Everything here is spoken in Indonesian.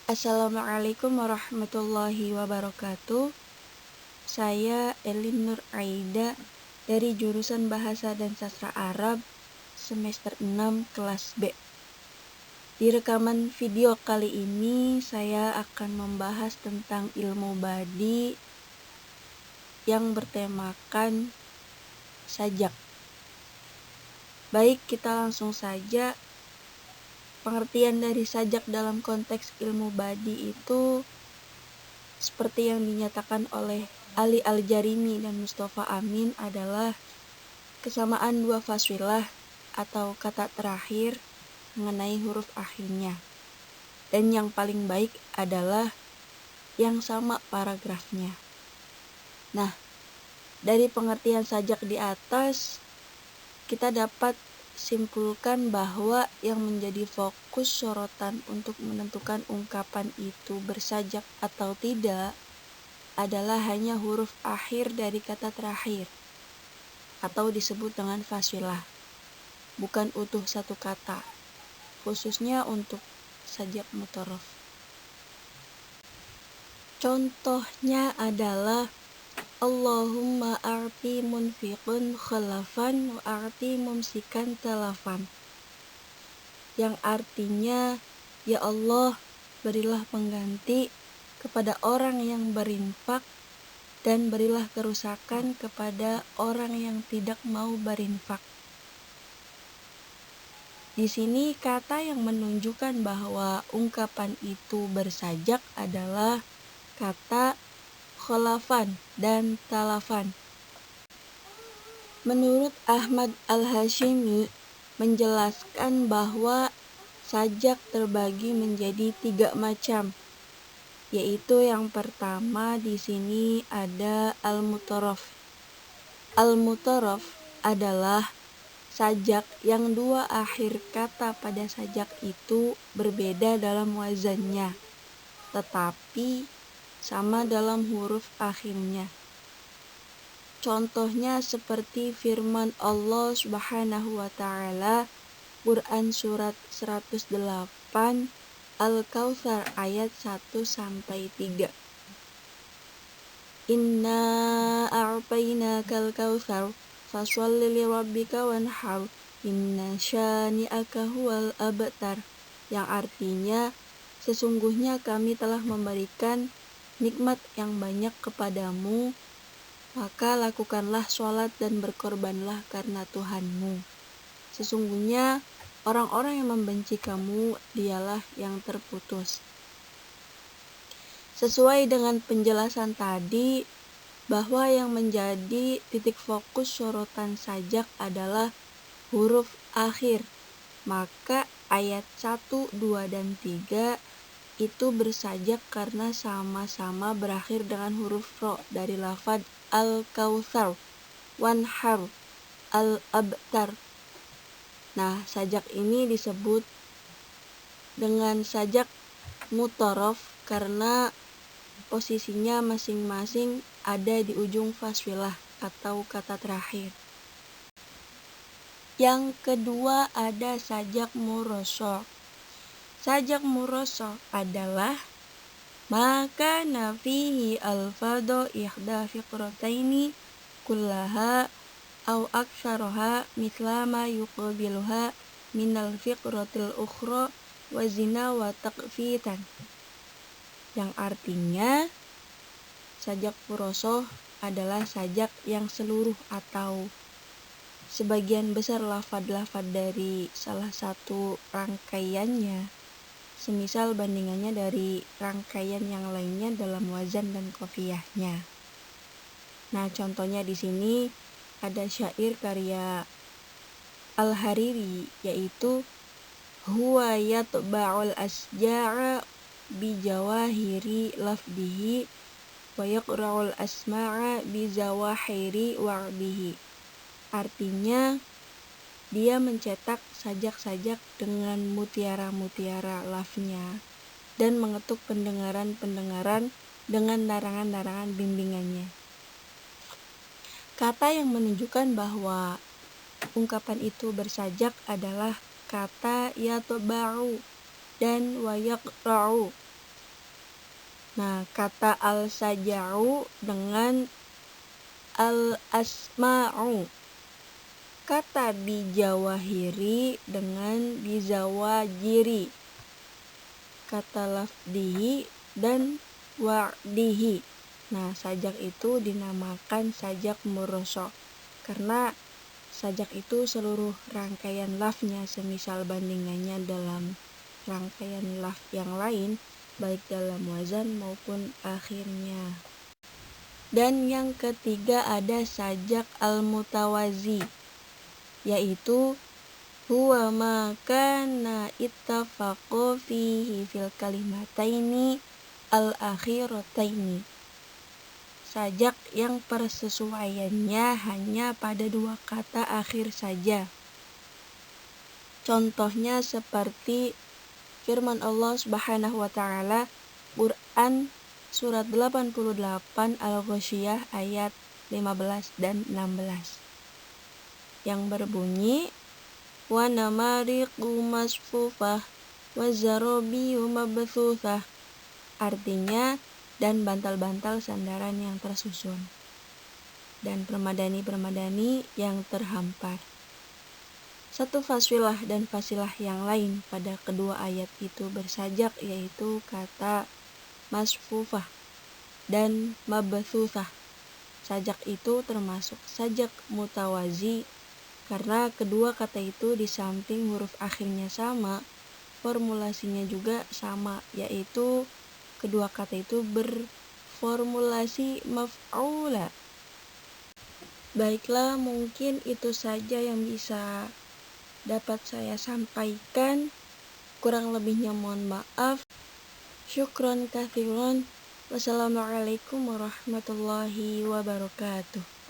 Assalamualaikum warahmatullahi wabarakatuh. Saya Elin Nur Aida dari jurusan Bahasa dan Sastra Arab semester 6 kelas B. Di rekaman video kali ini saya akan membahas tentang ilmu badi yang bertemakan sajak. Baik, kita langsung saja. Pengertian dari sajak dalam konteks ilmu badi itu seperti yang dinyatakan oleh Ali Al-Jarimi dan Mustafa Amin adalah kesamaan dua fasilah atau kata terakhir mengenai huruf akhirnya. Dan yang paling baik adalah yang sama paragrafnya. Nah, dari pengertian sajak di atas, kita dapat simpulkan bahwa yang menjadi fokus sorotan untuk menentukan ungkapan itu bersajak atau tidak adalah hanya huruf akhir dari kata terakhir atau disebut dengan fasilah, bukan utuh satu kata, khususnya untuk sajak mutorof. Contohnya adalah Allahumma a'ti munfiqun khalafan wa a'ti mumsikan talafan, yang artinya, ya Allah, berilah pengganti kepada orang yang berinfak dan berilah kerusakan kepada orang yang tidak mau berinfak. Di sini kata yang menunjukkan bahwa ungkapan itu bersajak adalah kata khalafan dan talafan. Menurut Ahmad Al-Hashimi menjelaskan bahwa sajak terbagi menjadi 3 macam, yaitu yang pertama di sini ada al-mutorof. Al-mutorof adalah sajak yang dua akhir kata pada sajak itu berbeda dalam wazannya, tetapi sama dalam huruf akhirnya. Contohnya seperti firman Allah Subhanahu wa Ta'ala, Quran surat 108 Al-Kautsar ayat 1-3. Inna a'tainakal kautsar fasholli lirabbika wanhar inna syani'aka huwal abtar, yang artinya sesungguhnya kami telah memberikan nikmat yang banyak kepadamu, maka lakukanlah sholat dan berkorbanlah karena Tuhanmu. Sesungguhnya orang-orang yang membenci kamu dialah yang terputus. Sesuai dengan penjelasan tadi, bahwa yang menjadi titik fokus sorotan sajak adalah huruf akhir, maka ayat 1, 2, dan 3 itu bersajak karena sama-sama berakhir dengan huruf ro dari lafaz al-kautsar, wanhar, al-abtar. Nah, sajak ini disebut dengan sajak mutorof karena posisinya masing-masing ada di ujung fasilah atau kata terakhir. Yang kedua ada sajak murosho. Sajak murosho adalah maka nafihi al-fadho ihda fiqrotaini kullaha au aksaroha mislama yuqabiluha minal fiqrotil ukhro wazina wa taqfitan, yang artinya sajak murosho adalah sajak yang seluruh atau sebagian besar lafad-lafad dari salah satu rangkaiannya semisal bandingannya dari rangkaian yang lainnya dalam wazan dan qafiyahnya. Nah, contohnya di sini ada syair karya Al-Hariri, yaitu huwa yatba'ul asja'a bi jawahiri lafdihi wa yaqra'ul asma'a bi zawahiri wa'dihi. Artinya, dia mencetak sajak-sajak dengan mutiara-mutiara lafnya dan mengetuk pendengaran-pendengaran dengan larangan-larangan bimbingannya. Kata yang menunjukkan bahwa ungkapan itu bersajak adalah kata yatba'u dan wa yaqra'u. Nah, kata al-saja'u dengan al-asma'u. Kata bijawahiri dengan bizawajiri. Kata lafdihi dan wa'dihi. Nah, sajak itu dinamakan sajak murosok karena sajak itu seluruh rangkaian lafnya, semisal bandingannya dalam rangkaian laf yang lain, baik dalam wazan maupun akhirnya. Dan yang ketiga ada sajak al-mutawazi, yaitu huwa ma kana ittafaqo fihi fil kalimataini al-akhirataini. Sajak yang persesuaiannya hanya pada dua kata akhir saja. Contohnya seperti firman Allah Subhanahu wa taala Quran surat 88 Al-Ghasyiyah ayat 15 dan 16 yang berbunyi wa namariqu masfufah wa zarabiyu mabthuthah, artinya dan bantal-bantal sandaran yang tersusun dan permadani-permadani yang terhampar. Satu fasilah dan fasilah yang lain pada kedua ayat itu bersajak, yaitu kata masfufah dan mabthuthah. Sajak itu termasuk sajak mutawazi karena kedua kata itu di samping huruf akhirnya sama, formulasinya juga sama, yaitu kedua kata itu berformulasi maf'ula. Baiklah, mungkin itu saja yang bisa dapat saya sampaikan. Kurang lebihnya mohon maaf. Syukron katsiran. Wassalamualaikum warahmatullahi wabarakatuh.